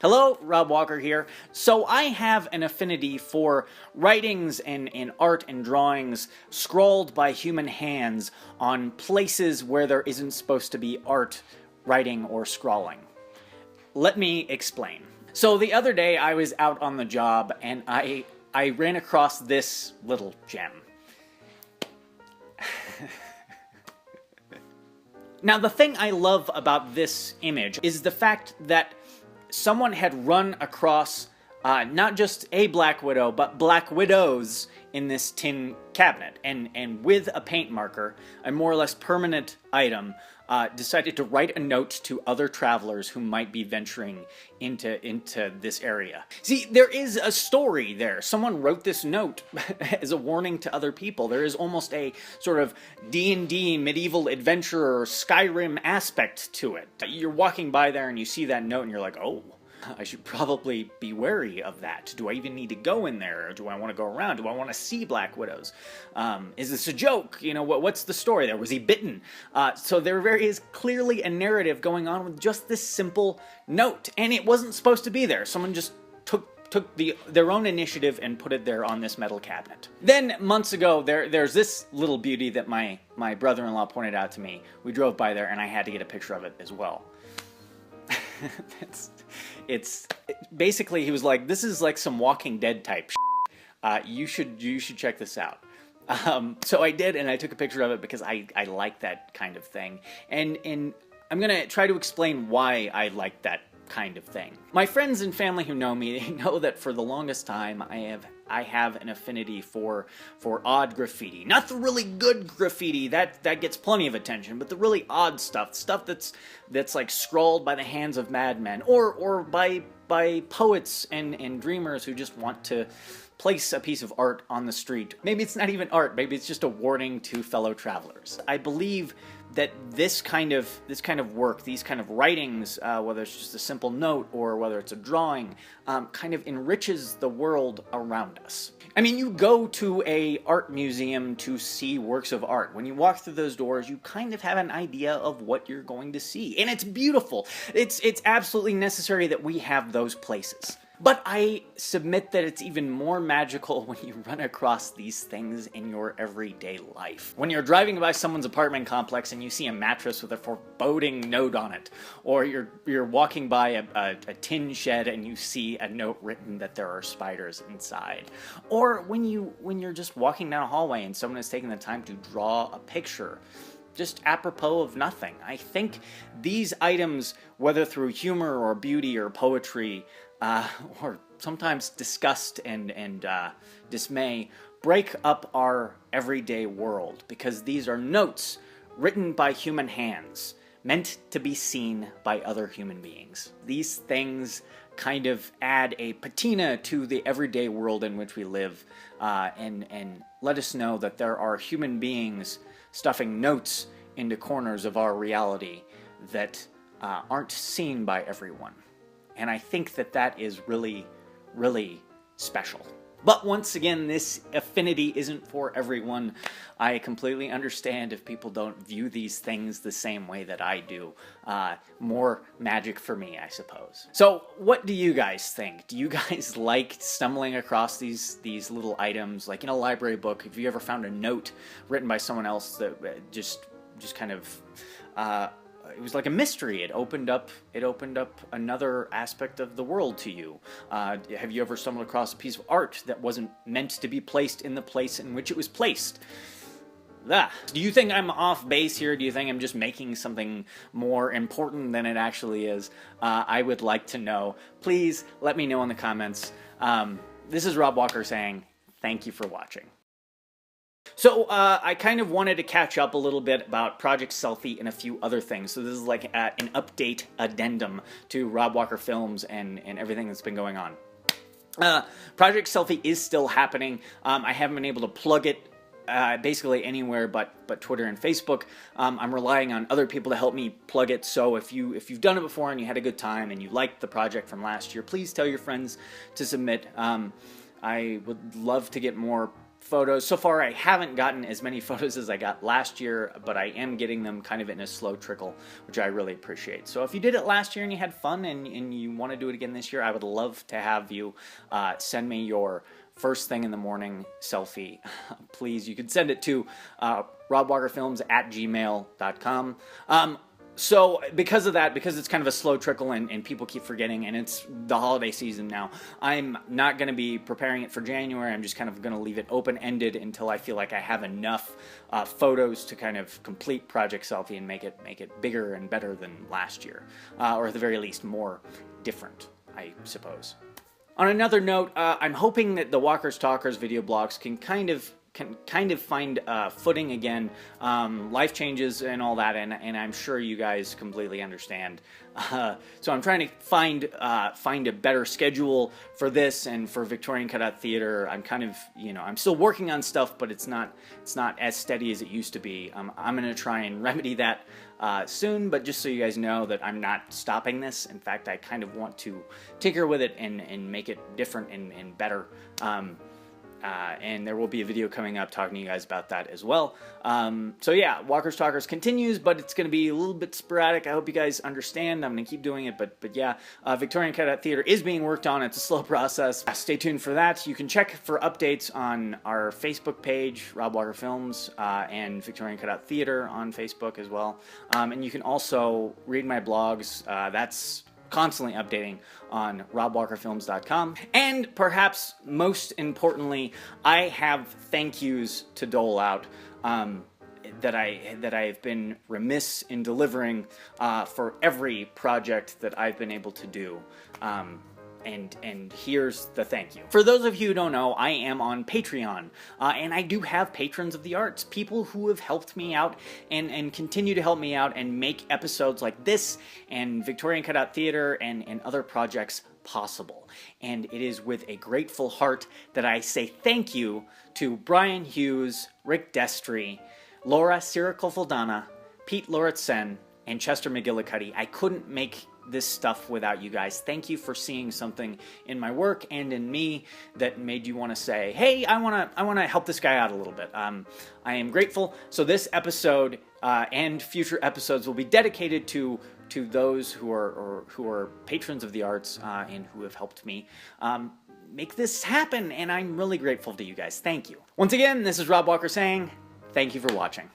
Hello, Rob Walker here. So I have an affinity for writings and art and drawings scrawled by human hands on places where there isn't supposed to be art, writing, or scrawling. Let me explain. So the other day I was out on the job and I ran across this little gem. Now the thing I love about this image is the fact that someone had run across not just a Black Widow, but Black Widows in this tin cabinet. And with a paint marker, a more or less permanent item, decided to write a note to other travelers who might be venturing into this area. See, there is a story there. Someone wrote this note as a warning to other people. There is almost a sort of D&D medieval adventurer Skyrim aspect to it. You're walking by there and you see that note and you're like, oh, I should probably be wary of that. Do I even need to go in there? Or do I want to go around? Do I want to see Black Widows? Is this a joke? You know, what's the story there? Was he bitten? So there is clearly a narrative going on with just this simple note. And it wasn't supposed to be there. Someone just took their own initiative and put it there on this metal cabinet. Then, months ago, there's this little beauty that my brother-in-law pointed out to me. We drove by there and I had to get a picture of it as well. It's basically, he was like, this is like some Walking Dead type shit. You should check this out. So I did, and I took a picture of it because I like that kind of thing. And I'm gonna try to explain why I like that kind of thing. My friends and family who know me, they know that for the longest time I have an affinity for odd graffiti. Not the really good graffiti, that gets plenty of attention, but the really odd stuff that's like scrawled by the hands of madmen, or by poets and dreamers who just want to place a piece of art on the street. Maybe it's not even art, maybe it's just a warning to fellow travelers. I believe that this kind of work, these kind of writings, whether it's just a simple note or whether it's a drawing, kind of enriches the world around us. I mean, you go to a art museum to see works of art. When you walk through those doors, you kind of have an idea of what you're going to see. And it's beautiful. It's absolutely necessary that we have those places. But I submit that it's even more magical when you run across these things in your everyday life. When you're driving by someone's apartment complex and you see a mattress with a foreboding note on it, or you're walking by a tin shed and you see a note written that there are spiders inside, or when you're just walking down a hallway and someone has taken the time to draw a picture just apropos of nothing. I think these items, whether through humor or beauty or poetry, or sometimes disgust and dismay, break up our everyday world, because these are notes written by human hands, meant to be seen by other human beings. These things kind of add a patina to the everyday world in which we live, and let us know that there are human beings stuffing notes into corners of our reality that aren't seen by everyone. And I think that is really, really special. But once again, this affinity isn't for everyone. I completely understand if people don't view these things the same way that I do. More magic for me, I suppose. So what do you guys think? Do you guys like stumbling across these little items? Like in a library book, have you ever found a note written by someone else that just kind of... it was like a mystery. It opened up another aspect of the world to you. Have you ever stumbled across a piece of art that wasn't meant to be placed in the place in which it was placed? Do you think I'm off base here? Do you think I'm just making something more important than it actually is? I would like to know. Please let me know in the comments. This is Rob Walker saying thank you for watching. So, I kind of wanted to catch up a little bit about Project Selfie and a few other things. So this is like an update addendum to Rob Walker Films and everything that's been going on. Project Selfie is still happening. I haven't been able to plug it basically anywhere but Twitter and Facebook. I'm relying on other people to help me plug it. So if you've done it before and you had a good time and you liked the project from last year, please tell your friends to submit. I would love to get more photos. So far, I haven't gotten as many photos as I got last year, but I am getting them kind of in a slow trickle, which I really appreciate. So if you did it last year and you had fun and you want to do it again this year, I would love to have you send me your first thing in the morning selfie. Please, you can send it to robwalkerfilms@gmail.com. So because of that, because it's kind of a slow trickle and people keep forgetting, and it's the holiday season now, I'm not going to be preparing it for January. I'm just kind of going to leave it open-ended until I feel like I have enough photos to kind of complete Project Selfie and make it bigger and better than last year, or at the very least more different, I suppose. On another note, I'm hoping that the Walkers Talkers video blogs can kind of find footing again. Life changes and all that, and I'm sure you guys completely understand. So I'm trying to find a better schedule for this and for Victorian Cutout Theater. I'm kind of, I'm still working on stuff, but it's not as steady as it used to be. I'm going to try and remedy that soon, but just so you guys know that I'm not stopping this. In fact, I kind of want to tinker with it and make it different and better. And there will be a video coming up talking to you guys about that as well. So yeah, Walkers Talkers continues, but it's going to be a little bit sporadic. I hope you guys understand. I'm going to keep doing it, but yeah, Victorian Cutout Theater is being worked on. It's a slow process. Stay tuned for that. You can check for updates on our Facebook page, Rob Walker Films, and Victorian Cutout Theater on Facebook as well. And you can also read my blogs. That's constantly updating on robwalkerfilms.com. And perhaps most importantly, I have thank yous to dole out that I've been remiss in delivering for every project that I've been able to do. And here's the thank you. For those of you who don't know, I am on Patreon, and I do have patrons of the arts, people who have helped me out and continue to help me out and make episodes like this and Victorian Cutout Theater and other projects possible. And it is with a grateful heart that I say thank you to Brian Hughes, Rick Destree, Laura Sirikulvadhana, Pete Lauritsen, and Chester MacGyllikuttie. I couldn't make this stuff without you guys. Thank you for seeing something in my work and in me that made you want to say, hey, I want to help this guy out a little bit. I am grateful. So this episode and future episodes will be dedicated to those who are patrons of the arts and who have helped me make this happen, and I'm really grateful to you guys. Thank you. Once again, this is Rob Walker saying thank you for watching.